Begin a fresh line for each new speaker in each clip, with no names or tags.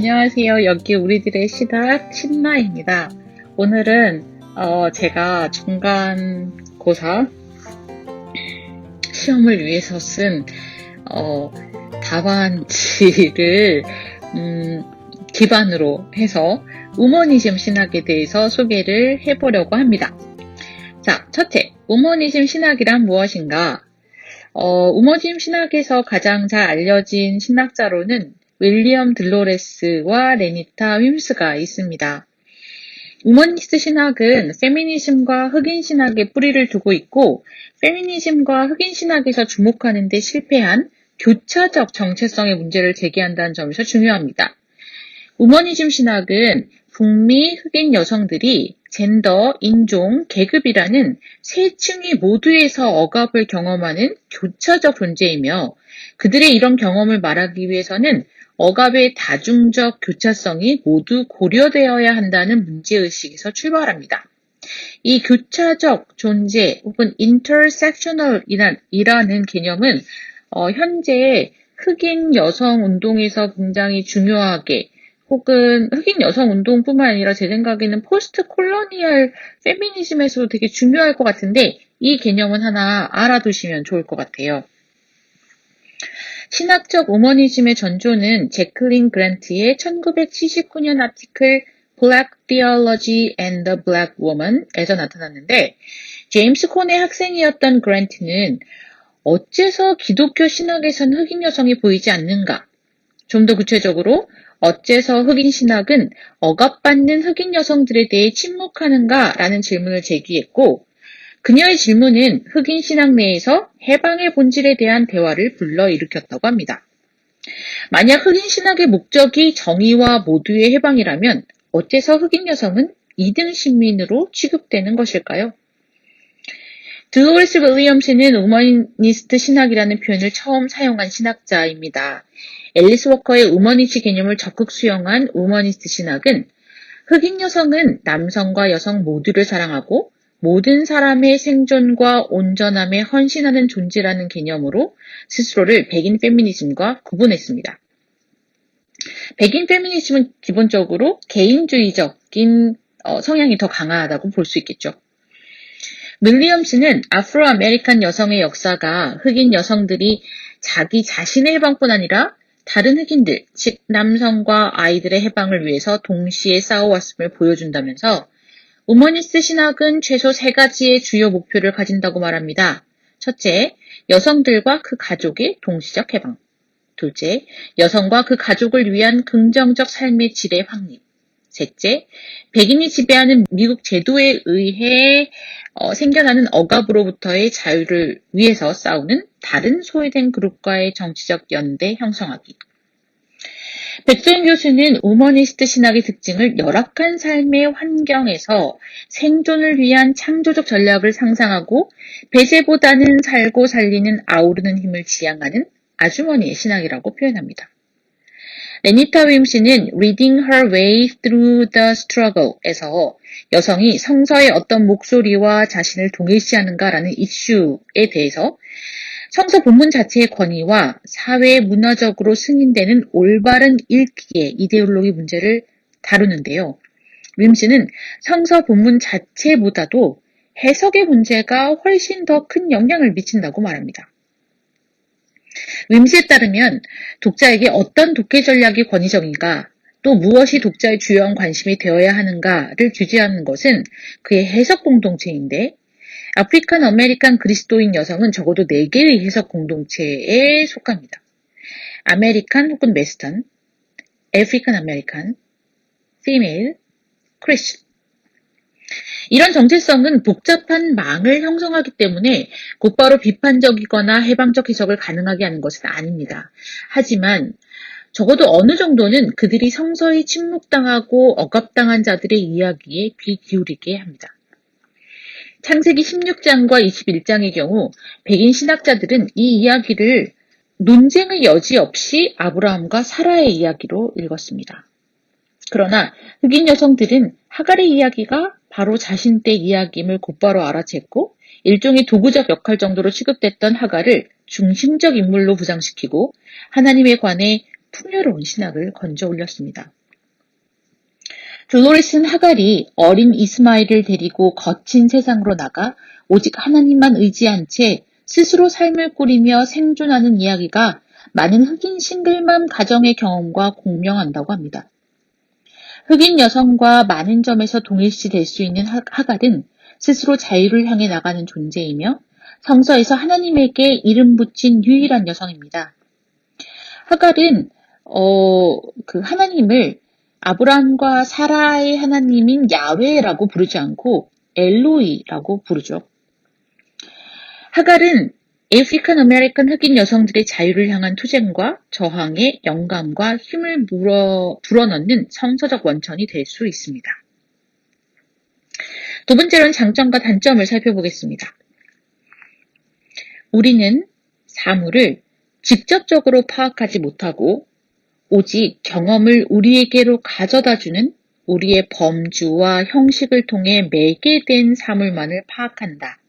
안녕하세요. 여기 우리들의 시작 신나입니다. 오늘은 제가 중간고사 시험을 위해서 쓴 답안지를 기반으로 해서 우머니즘 신학에 대해서 소개를 해보려고 합니다. 자, 첫째, 우머니즘 신학이란 무엇인가? 우머니즘 신학에서 가장 잘 알려진 신학자로는 윌리엄 들로레스와 레니타 윰스가 있습니다. 우머니스트 신학은 페미니즘과 흑인 신학에 뿌리를 두고 있고, 페미니즘과 흑인 신학에서 주목하는 데 실패한 교차적 정체성의 문제를 제기한다는 점에서 중요합니다. 우머니즘 신학은 북미 흑인 여성들이 젠더, 인종, 계급이라는 세 층위 모두에서 억압을 경험하는 교차적 존재이며, 그들의 이런 경험을 말하기 위해서는 억압의 다중적 교차성이 모두 고려되어야 한다는 문제의식에서 출발합니다. 이 교차적 존재 혹은 intersectional이라는 개념은 현재 흑인 여성 운동에서 굉장히 중요하게 혹은 흑인 여성 운동뿐만 아니라 제 생각에는 포스트 콜로니얼 페미니즘에서도 되게 중요할 것 같은데 이 개념은 하나 알아두시면 좋을 것 같아요. 신학적 우머니즘의 전조는 제클린 그랜트의 1979년 아티클 Black Theology and the Black Woman에서 나타났는데 제임스 콘의 학생이었던 그랜트는 어째서 기독교 신학에선 흑인 여성이 보이지 않는가? 좀 더 구체적으로 어째서 흑인 신학은 억압받는 흑인 여성들에 대해 침묵하는가? 라는 질문을 제기했고 그녀의 질문은 흑인 신학 내에서 해방의 본질에 대한 대화를 불러일으켰다고 합니다. 만약 흑인 신학의 목적이 정의와 모두의 해방이라면 어째서 흑인 여성은 2등 시민으로 취급되는 것일까요? 드로레스 윌리엄스는 우머니스트 신학이라는 표현을 처음 사용한 신학자입니다. 앨리스 워커의 우머니치 개념을 적극 수용한 우머니스트 신학은 흑인 여성은 남성과 여성 모두를 사랑하고 모든 사람의 생존과 온전함에 헌신하는 존재라는 개념으로 스스로를 백인 페미니즘과 구분했습니다. 백인 페미니즘은 기본적으로 개인주의적인 성향이 더 강하다고 볼 수 있겠죠. 윌리엄스는 아프로 아메리칸 여성의 역사가 흑인 여성들이 자기 자신의 해방뿐 아니라 다른 흑인들, 즉 남성과 아이들의 해방을 위해서 동시에 싸워왔음을 보여준다면서 우머니스트 신학은 최소 3가지의 주요 목표를 가진다고 말합니다. 첫째, 여성들과 그 가족의 동시적 해방. 둘째, 여성과 그 가족을 위한 긍정적 삶의 질의 확립. 셋째, 백인이 지배하는 미국 제도에 의해 생겨나는 억압으로부터의 자유를 위해서 싸우는 다른 소외된 그룹과의 정치적 연대 형성하기. 백소영 교수는 우머니스트 신학의 특징을 열악한 삶의 환경에서 생존을 위한 창조적 전략을 상상하고 배제보다는 살고 살리는 아우르는 힘을 지향하는 아주머니의 신학이라고 표현합니다. 레니타 윰스는 Reading Her Way Through the Struggle에서 여성이 성서의 어떤 목소리와 자신을 동일시하는가라는 이슈에 대해서 성서 본문 자체의 권위와 사회 문화적으로 승인되는 올바른 읽기의 이데올로기 문제를 다루는데요. 윰스는 성서 본문 자체보다도 해석의 문제가 훨씬 더 큰 영향을 미친다고 말합니다. 윰스에 따르면 독자에게 어떤 독해 전략이 권위적인가, 또 무엇이 독자의 주요한 관심이 되어야 하는가를 규제하는 것은 그의 해석 공동체인데 아프리칸 아메리칸 그리스도인 여성은 적어도 4개의 해석 공동체에 속합니다. 아메리칸 혹은 웨스턴, 아프리칸 아메리칸, 피메일, 크리스천. 이런 정체성은 복잡한 망을 형성하기 때문에 곧바로 비판적이거나 해방적 해석을 가능하게 하는 것은 아닙니다. 하지만 적어도 어느 정도는 그들이 성서에 침묵당하고 억압당한 자들의 이야기에 귀 기울이게 합니다. 창세기 16장과 21장의 경우 백인 신학자들은 이 이야기를 논쟁의 여지 없이 아브라함과 사라의 이야기로 읽었습니다. 그러나 흑인 여성들은 하갈의 이야기가 바로 자신 때 이야기임을 곧바로 알아챘고 일종의 도구적 역할 정도로 취급됐던 하갈을 중심적 인물로 부상시키고 하나님에 관해 풍요로운 신학을 건져 올렸습니다. 돌로레스는 하갈이 어린 이스마엘을 데리고 거친 세상으로 나가 오직 하나님만 의지한 채 스스로 삶을 꾸리며 생존하는 이야기가 많은 흑인 싱글맘 가정의 경험과 공명한다고 합니다. 흑인 여성과 많은 점에서 동일시될 수 있는 하갈은 스스로 자유를 향해 나가는 존재이며 성서에서 하나님에게 이름 붙인 유일한 여성입니다. 하갈은 하나님을 아브라함과 사라의 하나님인 야훼라고 부르지 않고 엘로이라고 부르죠. 하갈은 아프리칸 아메리칸 흑인 여성들의 자유를 향한 투쟁과 저항의 영감과 힘을 불어넣는 성서적 원천이 될 수 있습니다. 두 번째로는 장점과 단점을 살펴보겠습니다. 우리는 사물을 직접적으로 파악하지 못하고 오직 경험을 우리에게로 가져다주는 우리의 범주와 형식을 통해 매개된 사물만을 파악한다.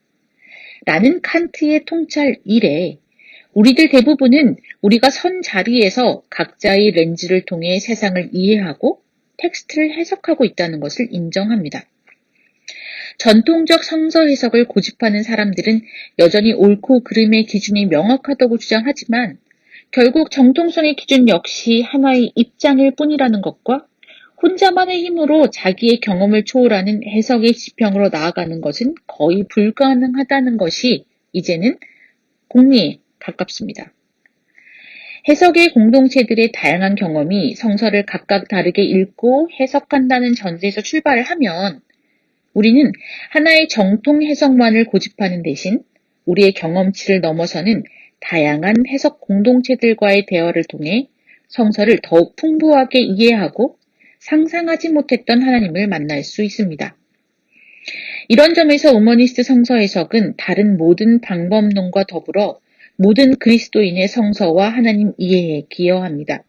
라는 칸트의 통찰 이래 우리들 대부분은 우리가 선 자리에서 각자의 렌즈를 통해 세상을 이해하고 텍스트를 해석하고 있다는 것을 인정합니다. 전통적 성서 해석을 고집하는 사람들은 여전히 옳고 그름의 기준이 명확하다고 주장하지만 결국 정통성의 기준 역시 하나의 입장일 뿐이라는 것과 혼자만의 힘으로 자기의 경험을 초월하는 해석의 지평으로 나아가는 것은 거의 불가능하다는 것이 이제는 공리에 가깝습니다. 해석의 공동체들의 다양한 경험이 성서를 각각 다르게 읽고 해석한다는 전제에서 출발을 하면 우리는 하나의 정통 해석만을 고집하는 대신 우리의 경험치를 넘어서는 다양한 해석 공동체들과의 대화를 통해 성서를 더욱 풍부하게 이해하고 상상하지 못했던 하나님을 만날 수 있습니다. 이런 점에서 우머니스트 성서 해석은 다른 모든 방법론과 더불어 모든 그리스도인의 성서와 하나님 이해에 기여합니다.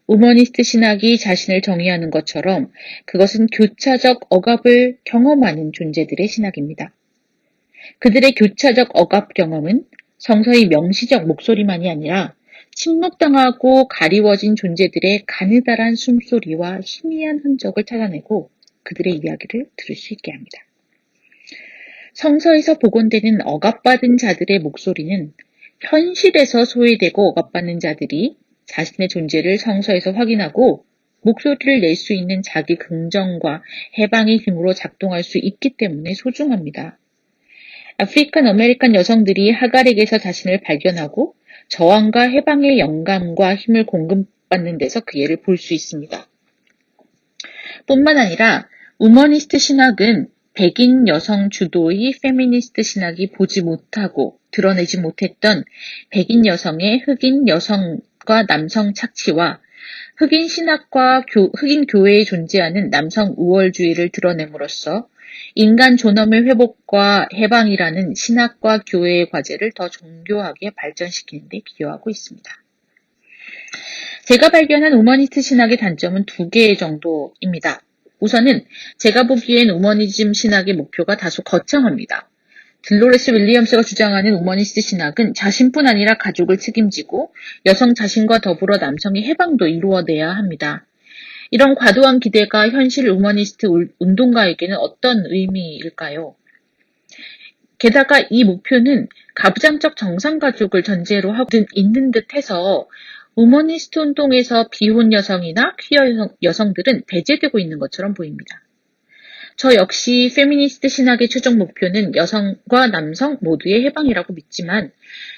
우머니스트 신학이 자신을 정의하는 것처럼 그것은 교차적 억압을 경험하는 존재들의 신학입니다. 그들의 교차적 억압 경험은 성서의 명시적 목소리만이 아니라 침묵당하고 가리워진 존재들의 가느다란 숨소리와 희미한 흔적을 찾아내고 그들의 이야기를 들을 수 있게 합니다. 성서에서 복원되는 억압받은 자들의 목소리는 현실에서 소외되고 억압받는 자들이 자신의 존재를 성서에서 확인하고 목소리를 낼 수 있는 자기 긍정과 해방의 힘으로 작동할 수 있기 때문에 소중합니다. 아프리칸 아메리칸 여성들이 하갈에게서 자신을 발견하고 저항과 해방의 영감과 힘을 공급받는 데서 그 예를 볼 수 있습니다. 뿐만 아니라 우머니스트 신학은 백인 여성 주도의 페미니스트 신학이 보지 못하고 드러내지 못했던 백인 여성의 흑인 여성과 남성 착취와 흑인 신학과 흑인 교회에 존재하는 남성 우월주의를 드러냄으로써 인간 존엄의 회복과 해방이라는 신학과 교회의 과제를 더 정교하게 발전시키는 데 기여하고 있습니다. 제가 발견한 우머니스트 신학의 단점은 두 개 정도입니다. 우선은 제가 보기엔 우머니즘 신학의 목표가 다소 거창합니다. 들로레스 윌리엄스가 주장하는 우머니스트 신학은 자신뿐 아니라 가족을 책임지고 여성 자신과 더불어 남성의 해방도 이루어내야 합니다. 이런 과도한 기대가 현실 우머니스트 운동가에게는 어떤 의미일까요? 게다가 이 목표는 가부장적 정상가족을 전제로 하고 있는 듯해서 우머니스트 운동에서 비혼 여성이나 퀴어 여성들은 배제되고 있는 것처럼 보입니다. 저 역시 페미니스트 신학의 최종 목표는 여성과 남성 모두의 해방이라고 믿지만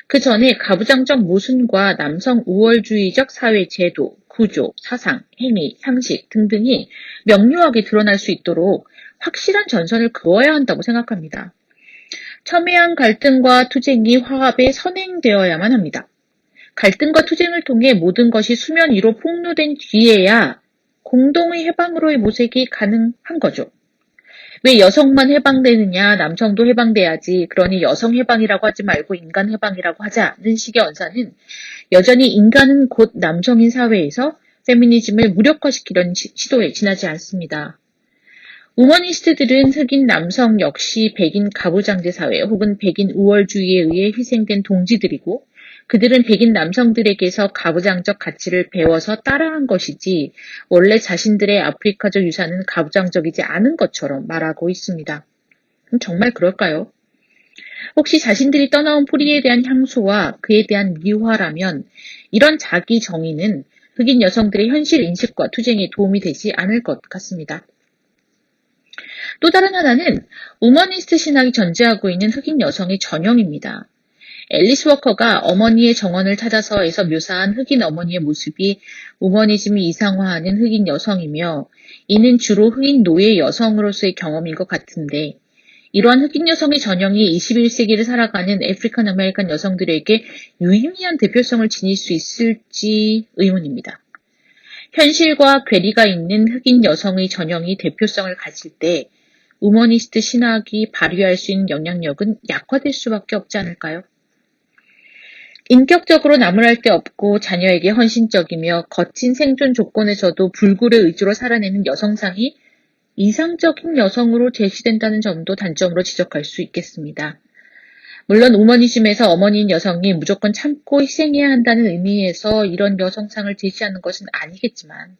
그 전에 가부장적 모순과 남성 우월주의적 사회 제도, 구조, 사상, 행위, 상식 등등이 명료하게 드러날 수 있도록 확실한 전선을 그어야 한다고 생각합니다. 첨예한 갈등과 투쟁이 화합에 선행되어야만 합니다. 갈등과 투쟁을 통해 모든 것이 수면 위로 폭로된 뒤에야 공동의 해방으로의 모색이 가능한 거죠. 왜 여성만 해방되느냐, 남성도 해방돼야지, 그러니 여성 해방이라고 하지 말고 인간 해방이라고 하자는 식의 언사는 여전히 인간은 곧 남성인 사회에서 페미니즘을 무력화시키려는 시도에 지나지 않습니다. 우머니스트들은 흑인 남성 역시 백인 가부장제 사회 혹은 백인 우월주의에 의해 희생된 동지들이고 그들은 백인 남성들에게서 가부장적 가치를 배워서 따라한 것이지 원래 자신들의 아프리카적 유산은 가부장적이지 않은 것처럼 말하고 있습니다. 정말 그럴까요? 혹시 자신들이 떠나온 뿌리에 대한 향수와 그에 대한 미화라면 이런 자기 정의는 흑인 여성들의 현실 인식과 투쟁에 도움이 되지 않을 것 같습니다. 또 다른 하나는 우머니스트 신학이 전제하고 있는 흑인 여성의 전형입니다. 앨리스 워커가 어머니의 정원을 찾아서에서 묘사한 흑인 어머니의 모습이 우머니즘이 이상화하는 흑인 여성이며 이는 주로 흑인 노예 여성으로서의 경험인 것 같은데 이러한 흑인 여성의 전형이 21세기를 살아가는 아프리칸 아메리칸 여성들에게 유의미한 대표성을 지닐 수 있을지 의문입니다. 현실과 괴리가 있는 흑인 여성의 전형이 대표성을 가질 때 우머니스트 신학이 발휘할 수 있는 영향력은 약화될 수밖에 없지 않을까요? 인격적으로 나무랄 데 없고 자녀에게 헌신적이며 거친 생존 조건에서도 불굴의 의지로 살아내는 여성상이 이상적인 여성으로 제시된다는 점도 단점으로 지적할 수 있겠습니다. 물론 우머니즘에서 어머니인 여성이 무조건 참고 희생해야 한다는 의미에서 이런 여성상을 제시하는 것은 아니겠지만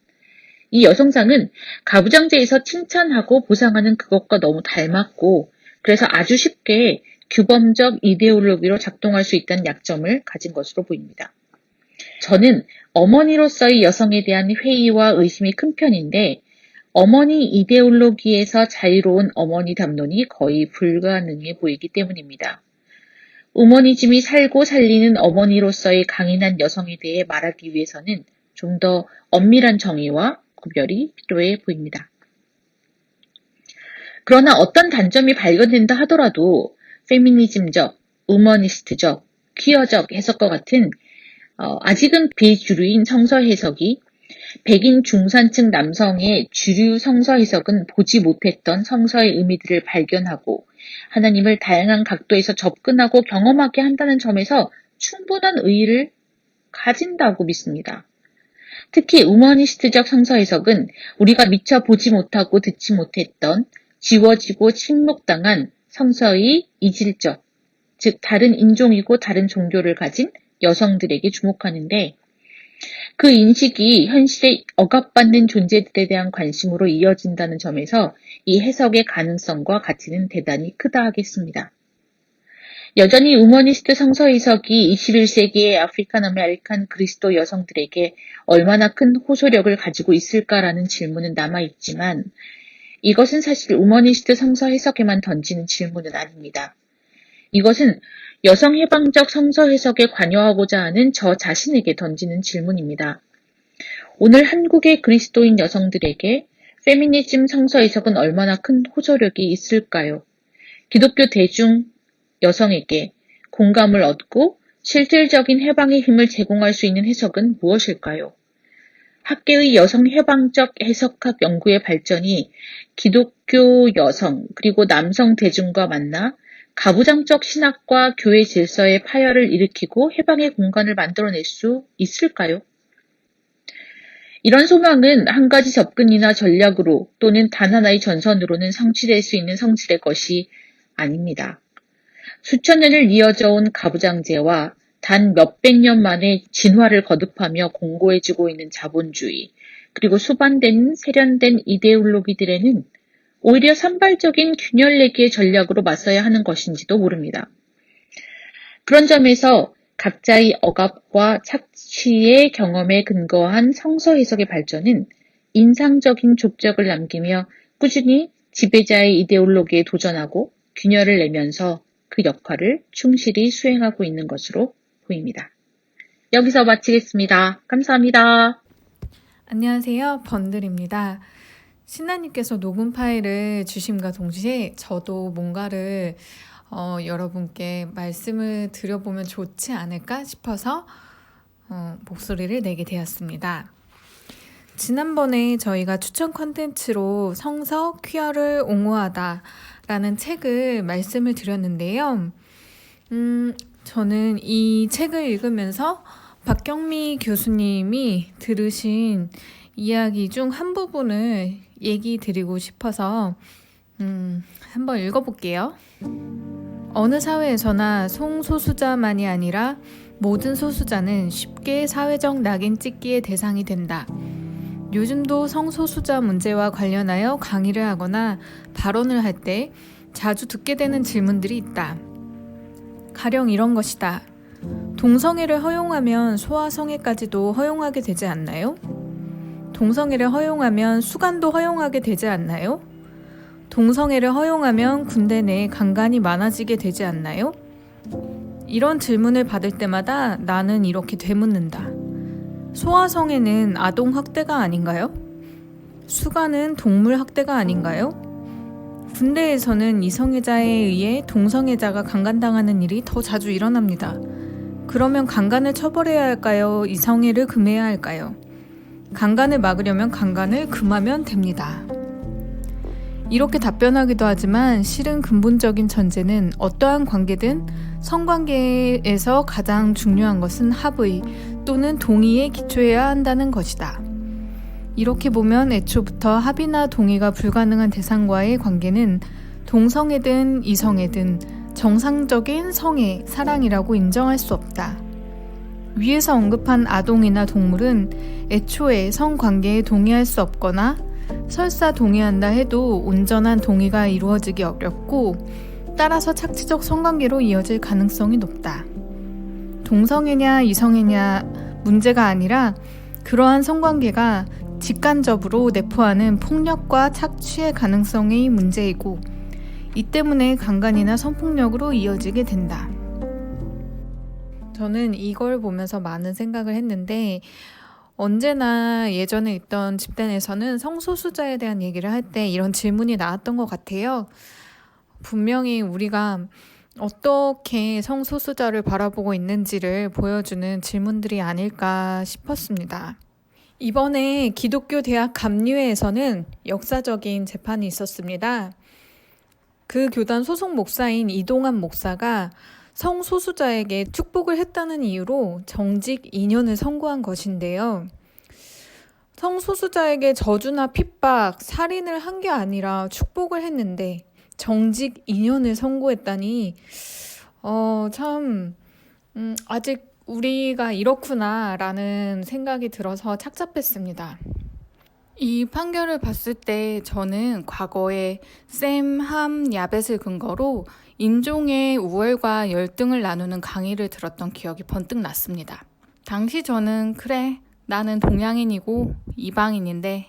이 여성상은 가부장제에서 칭찬하고 보상하는 그것과 너무 닮았고 그래서 아주 쉽게 규범적 이데올로기로 작동할 수 있다는 약점을 가진 것으로 보입니다. 저는 어머니로서의 여성에 대한 회의와 의심이 큰 편인데 어머니 이데올로기에서 자유로운 어머니 담론이 거의 불가능해 보이기 때문입니다. 우머니즘이 살고 살리는 어머니로서의 강인한 여성에 대해 말하기 위해서는 좀 더 엄밀한 정의와 구별이 필요해 보입니다. 그러나 어떤 단점이 발견된다 하더라도 페미니즘적, 우머니스트적, 퀴어적 해석과 같은 아직은 비주류인 성서 해석이 백인 중산층 남성의 주류 성서 해석은 보지 못했던 성서의 의미들을 발견하고 하나님을 다양한 각도에서 접근하고 경험하게 한다는 점에서 충분한 의의를 가진다고 믿습니다. 특히 우머니스트적 성서 해석은 우리가 미처 보지 못하고 듣지 못했던 지워지고 침묵당한 성서의 이질적, 즉 다른 인종이고 다른 종교를 가진 여성들에게 주목하는데 그 인식이 현실에 억압받는 존재들에 대한 관심으로 이어진다는 점에서 이 해석의 가능성과 가치는 대단히 크다 하겠습니다. 여전히 우머니스트 성서 해석이 21세기의 아프리칸 아메리칸 그리스도 여성들에게 얼마나 큰 호소력을 가지고 있을까라는 질문은 남아있지만 이것은 사실 우머니스트 성서 해석에만 던지는 질문은 아닙니다. 이것은 여성 해방적 성서 해석에 관여하고자 하는 저 자신에게 던지는 질문입니다. 오늘 한국의 그리스도인 여성들에게 페미니즘 성서 해석은 얼마나 큰 호소력이 있을까요? 기독교 대중 여성에게 공감을 얻고 실질적인 해방의 힘을 제공할 수 있는 해석은 무엇일까요? 학계의 여성 해방적 해석학 연구의 발전이 기독교 여성 그리고 남성 대중과 만나 가부장적 신학과 교회 질서의 파열을 일으키고 해방의 공간을 만들어낼 수 있을까요? 이런 소망은 한 가지 접근이나 전략으로 또는 단 하나의 전선으로는 성취될 수 있는 성질의 것이 아닙니다. 수천 년을 이어져 온 가부장제와 단 몇백 년 만에 진화를 거듭하며 공고해지고 있는 자본주의, 그리고 수반된 세련된 이데올로기들에는 오히려 산발적인 균열내기의 전략으로 맞서야 하는 것인지도 모릅니다. 그런 점에서 각자의 억압과 착취의 경험에 근거한 성서 해석의 발전은 인상적인 족적을 남기며 꾸준히 지배자의 이데올로기에 도전하고 균열을 내면서 그 역할을 충실히 수행하고 있는 것으로 보입니다. 여기서 마치겠습니다. 감사합니다.
안녕하세요. 번들입니다. 신나님께서 녹음 파일을 주심과 동시에 저도 뭔가를 여러분께 말씀을 드려보면 좋지 않을까 싶어서 목소리를 내게 되었습니다. 지난번에 저희가 추천 콘텐츠로 성서 퀴어를 옹호하다 라는 책을 말씀을 드렸는데요. 저는 이 책을 읽으면서 박경미 교수님이 들으신 이야기 중 한 부분을 얘기 드리고 싶어서 한번 읽어볼게요. 어느 사회에서나 성소수자만이 아니라 모든 소수자는 쉽게 사회적 낙인 찍기의 대상이 된다. 요즘도 성소수자 문제와 관련하여 강의를 하거나 발언을 할 때 자주 듣게 되는 질문들이 있다. 가령 이런 것이다. 동성애를 허용하면 소아성애까지도 허용하게 되지 않나요? 동성애를 허용하면 수간도 허용하게 되지 않나요? 동성애를 허용하면 군대 내에 강간이 많아지게 되지 않나요? 이런 질문을 받을 때마다 나는 이렇게 되묻는다. 소아성애는 아동학대가 아닌가요? 수간은 동물학대가 아닌가요? 군대에서는 이성애자에 의해 동성애자가 강간당하는 일이 더 자주 일어납니다. 그러면 강간을 처벌해야 할까요? 이성애를 금해야 할까요? 강간을 막으려면 강간을 금하면 됩니다. 이렇게 답변하기도 하지만 실은 근본적인 전제는 어떠한 관계든 성관계에서 가장 중요한 것은 합의 또는 동의에 기초해야 한다는 것이다. 이렇게 보면 애초부터 합의나 동의가 불가능한 대상과의 관계는 동성애든 이성애든 정상적인 성애, 사랑이라고 인정할 수 없다. 위에서 언급한 아동이나 동물은 애초에 성관계에 동의할 수 없거나 설사 동의한다 해도 온전한 동의가 이루어지기 어렵고 따라서 착취적 성관계로 이어질 가능성이 높다. 동성애냐 이성애냐 문제가 아니라 그러한 성관계가 직간접으로 내포하는 폭력과 착취의 가능성이 문제이고 이 때문에 강간이나 성폭력으로 이어지게 된다. 저는 이걸 보면서 많은 생각을 했는데 언제나 예전에 있던 집단에서는 성소수자에 대한 얘기를 할 때 이런 질문이 나왔던 것 같아요. 분명히 우리가 어떻게 성소수자를 바라보고 있는지를 보여주는 질문들이 아닐까 싶었습니다. 이번에 기독교 대학 감리회에서는 역사적인 재판이 있었습니다. 그 교단 소속 목사인 이동환 목사가 성소수자에게 축복을 했다는 이유로 정직 2년을 선고한 것인데요. 성소수자에게 저주나 핍박, 살인을 한 게 아니라 축복을 했는데 정직 2년을 선고했다니 아직 우리가 이렇구나라는 생각이 들어서 착잡했습니다. 이 판결을 봤을 때 저는 과거에 샘, 함, 야벳을 근거로 인종의 우월과 열등을 나누는 강의를 들었던 기억이 번뜩 났습니다. 당시 저는 그래, 나는 동양인이고 이방인인데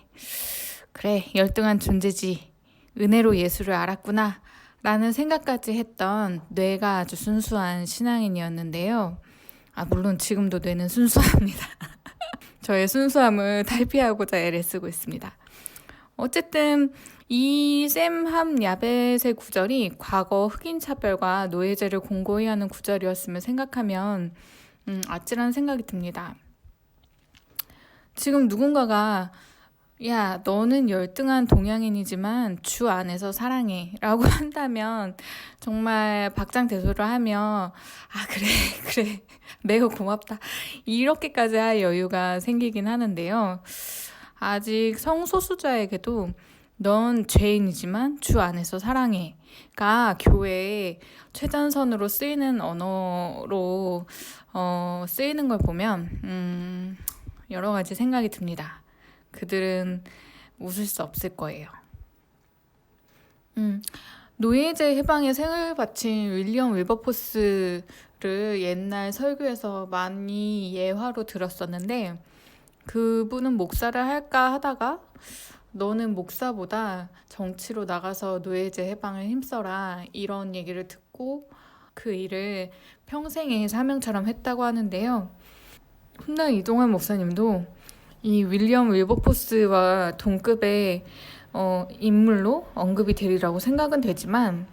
그래, 열등한 존재지, 은혜로 예수를 알았구나 라는 생각까지 했던 뇌가 아주 순수한 신앙인이었는데요. 물론 지금도 뇌는 순수합니다. 저의 순수함을 탈피하고자 애를 쓰고 있습니다. 어쨌든 이 샘, 함, 야벳의 구절이 과거 흑인차별과 노예제를 공고히 하는 구절이었음을 생각하면 아찔한 생각이 듭니다. 지금 누군가가 야, 너는 열등한 동양인이지만 주 안에서 사랑해 라고 한다면 정말 박장대소를 하며 그래 매우 고맙다 이렇게까지 할 여유가 생기긴 하는데요. 아직 성소수자에게도 넌 죄인이지만 주 안에서 사랑해가 교회의 최전선으로 쓰이는 언어로 쓰이는 걸 보면 여러 가지 생각이 듭니다. 그들은 웃을 수 없을 거예요. 노예제 해방에 생을 바친 윌리엄 윌버포스를 옛날 설교에서 많이 예화로 들었었는데 그분은 목사를 할까 하다가 너는 목사보다 정치로 나가서 노예제 해방을 힘써라 이런 얘기를 듣고 그 일을 평생의 사명처럼 했다고 하는데요. 훗날 이동환 목사님도 이 윌리엄 윌버포스와 동급의 인물로 언급이 되리라고 생각은 되지만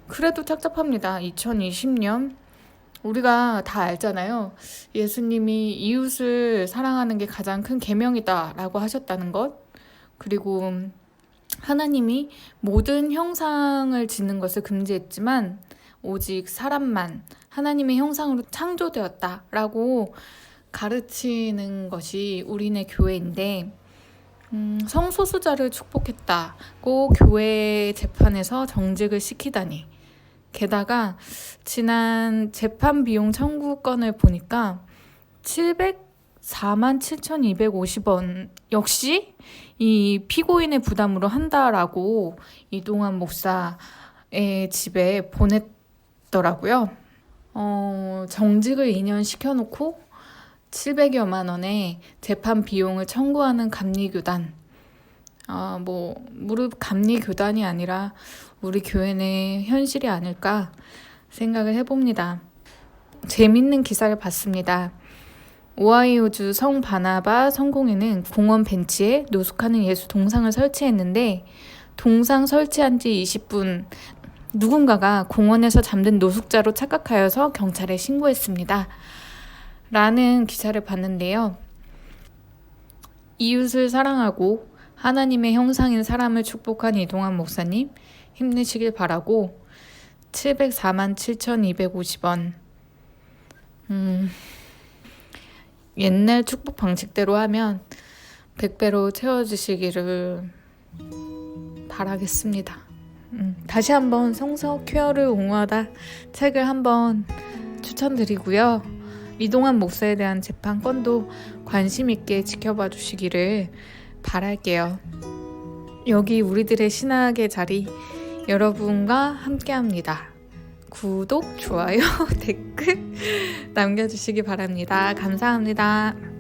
그래도 착잡합니다. 2020년 우리가 다 알잖아요. 예수님이 이웃을 사랑하는 게 가장 큰 계명이다 라고 하셨다는 것. 그리고 하나님이 모든 형상을 짓는 것을 금지했지만 오직 사람만 하나님의 형상으로 창조되었다 라고 가르치는 것이 우리네 교회인데 성소수자를 축복했다고 교회 재판에서 정직을 시키다니 게다가 지난 재판 비용 청구 건을 보니까 747,250원 역시 이 피고인의 부담으로 한다라고 이동환 목사의 집에 보냈더라고요. 정직을 2년 시켜놓고 700여만 원의 재판 비용을 청구하는 감리교단. 무릎 감리교단이 아니라 우리 교회 내 현실이 아닐까 생각을 해봅니다. 재밌는 기사를 봤습니다. 오하이오주 성 바나바 성공회는 공원 벤치에 노숙하는 예수 동상을 설치했는데 동상 설치한 지 20분 누군가가 공원에서 잠든 노숙자로 착각하여서 경찰에 신고했습니다. 라는 기사를 봤는데요. 이웃을 사랑하고 하나님의 형상인 사람을 축복한 이동환 목사님 힘내시길 바라고 747,250원 옛날 축복 방식대로 하면 100배로 채워주시기를 바라겠습니다. 다시 한번 성서 퀘어를 옹호하다 책을 한번 추천드리고요. 이동환 목사에 대한 재판건도 관심 있게 지켜봐 주시기를 바랄게요. 여기 우리들의 신학의 자리 여러분과 함께합니다. 구독, 좋아요, 댓글 남겨주시기 바랍니다. 감사합니다.